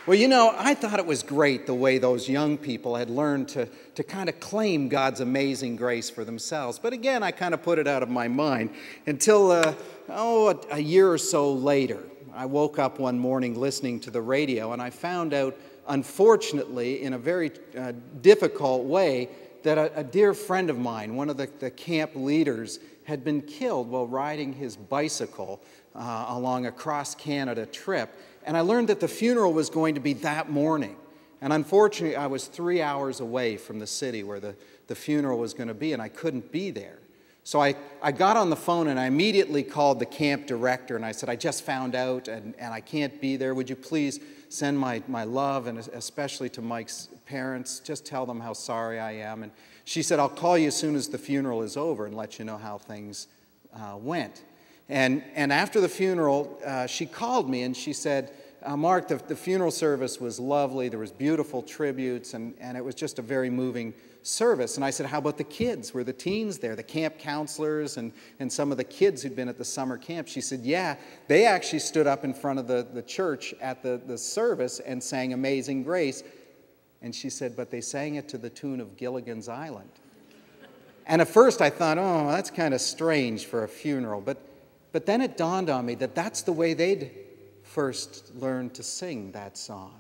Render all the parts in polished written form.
Well, you know, I thought it was great the way those young people had learned to kind of claim God's amazing grace for themselves. But again, I kind of put it out of my mind until, a year or so later. I woke up one morning listening to the radio, and I found out, unfortunately, in a very difficult way, that a dear friend of mine, one of the camp leaders, had been killed while riding his bicycle along a cross-Canada trip. And I learned that the funeral was going to be that morning. And unfortunately, I was 3 hours away from the city where the funeral was going to be, and I couldn't be there. So I got on the phone, and I immediately called the camp director, and I said, I just found out, and I can't be there. Would you please send my love, and especially to Mike's parents, just tell them how sorry I am. And she said, I'll call you as soon as the funeral is over and let you know how things went. And after the funeral, she called me and she said, Mark, the funeral service was lovely. There was beautiful tributes, and it was just a very moving service. And I said, how about the kids? Were the teens there, the camp counselors and some of the kids who'd been at the summer camp? She said, yeah, they actually stood up in front of the church at the service and sang Amazing Grace. And she said, but they sang it to the tune of Gilligan's Island. And at first I thought, oh, that's kind of strange for a funeral. But then it dawned on me that that's the way they'd first learned to sing that song.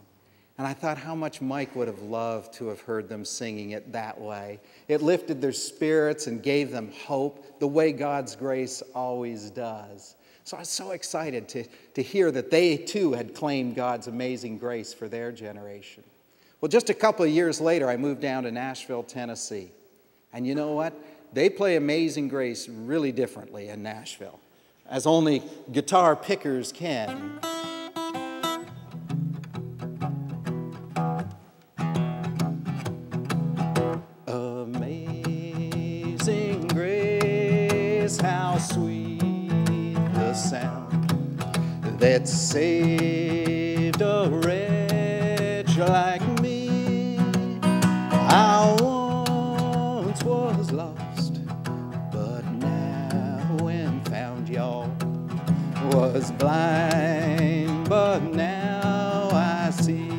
And I thought how much Mike would have loved to have heard them singing it that way. It lifted their spirits and gave them hope, the way God's grace always does. So I was so excited to hear that they too had claimed God's amazing grace for their generation. Well, just a couple of years later, I moved down to Nashville, Tennessee. And you know what? They play Amazing Grace really differently in Nashville, as only guitar pickers can. Amazing grace, how sweet the sound that saved a wretch like me. I once was lost, but now when found, y'all, was blind, but now I see.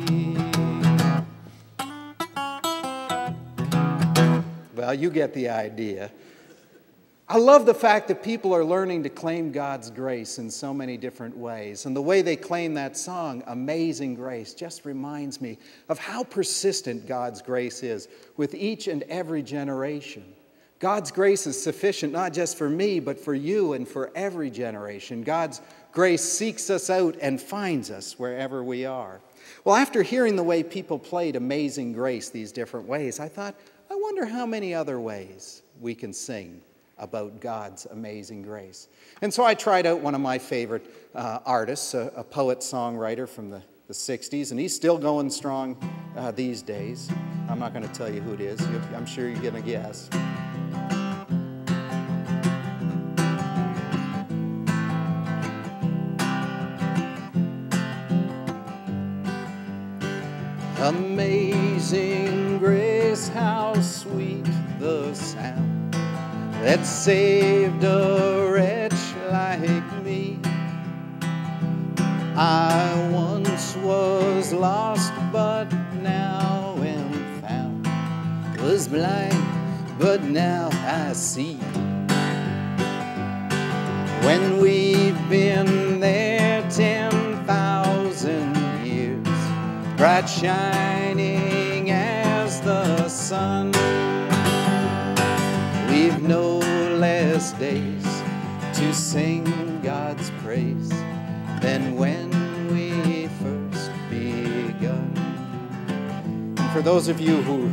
Well, you get the idea. I love the fact that people are learning to claim God's grace in so many different ways. And the way they claim that song, Amazing Grace, just reminds me of how persistent God's grace is with each and every generation. God's grace is sufficient not just for me, but for you and for every generation. God's grace seeks us out and finds us wherever we are. Well, after hearing the way people played Amazing Grace these different ways, I thought, I wonder how many other ways we can sing about God's amazing grace. And so I tried out one of my favorite artists, a poet-songwriter from the 60s, and he's still going strong these days. I'm not going to tell you who it is. I'm sure you're going to guess. Amazing grace, how sweet the sound that saved a wretch like me. I once was lost, but now am found. Was blind, but now I see. When we've been there 10,000 years, bright shining as the sun, we've no less days to sing God's praise than when we first begun. And for those of you who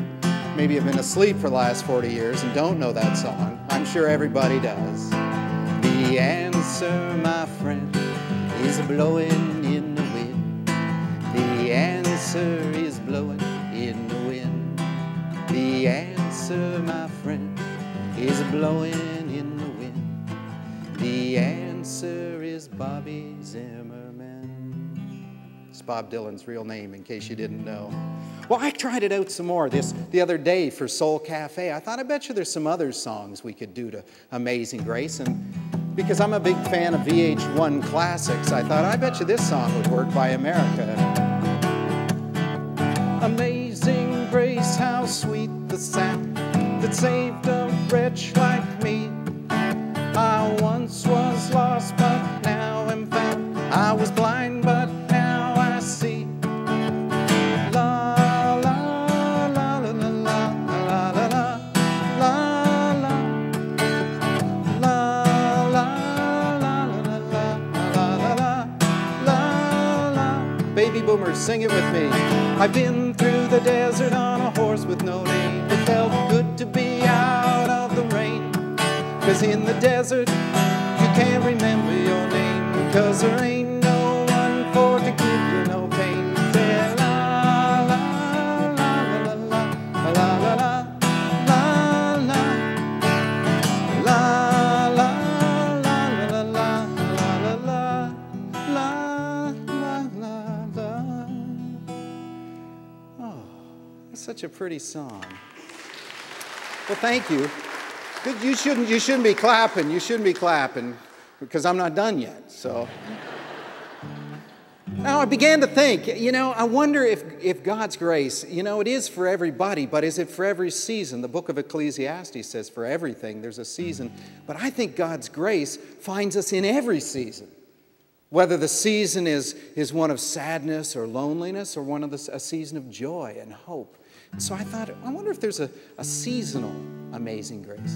maybe have been asleep for the last 40 years and don't know that song, I'm sure everybody does. The answer, my friend, is blowing in the wind. The answer is blowing in the wind. The answer, my friend, is blowing in the wind. The answer is Bobby Zimmerman. It's Bob Dylan's real name, in case you didn't know. Well, I tried it out some more the other day for Soul Cafe. I thought, I bet you there's some other songs we could do to Amazing Grace. And because I'm a big fan of VH1 classics, I thought, I bet you this song would work by America. boomers, sing it with me. I've been through the desert on a horse with no name. It felt good to be out of the rain. 'Cause in the desert, you can't remember your name. 'Cause there ain't no one for to give you no pain. Say la la la la la la la la la. Such a pretty song. Well, thank you. You shouldn't be clapping. You shouldn't be clapping because I'm not done yet. So now I began to think, I wonder if God's grace, it is for everybody, but is it for every season? The book of Ecclesiastes says for everything there's a season. But I think God's grace finds us in every season. Whether the season is one of sadness or loneliness or a season of joy and hope. So I thought, I wonder if there's a seasonal amazing grace.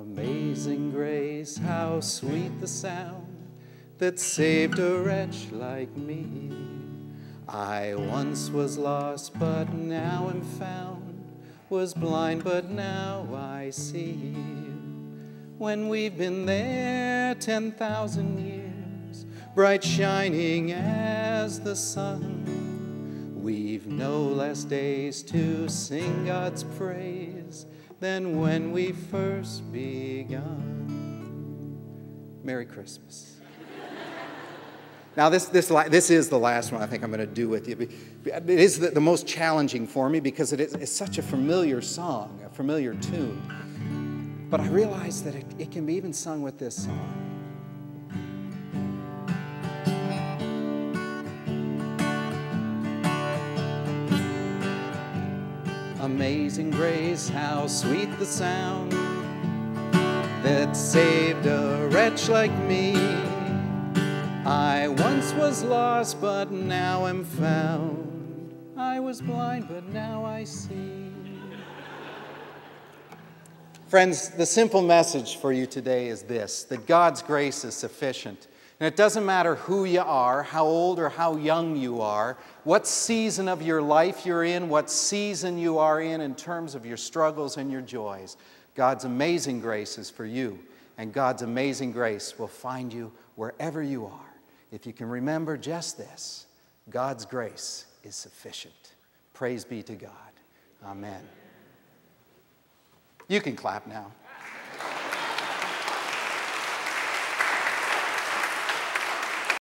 Amazing grace, how sweet the sound that saved a wretch like me. I once was lost, but now am found, was blind, but now I see. When we've been there 10,000 years, bright shining as the sun, we've no less days to sing God's praise than when we first begun. Merry Christmas. Now this is the last one I think I'm going to do with you. It is the most challenging for me because it's such a familiar song, a familiar tune. But I realize that it can be even sung with this song. Amazing grace, how sweet the sound that saved a wretch like me. I once was lost, but now am found. I was blind, but now I see. Friends, the simple message for you today is this, that God's grace is sufficient. And it doesn't matter who you are, how old or how young you are, what season of your life you're in, what season you are in terms of your struggles and your joys. God's amazing grace is for you, and God's amazing grace will find you wherever you are. If you can remember just this, God's grace is sufficient. Praise be to God. Amen. You can clap now.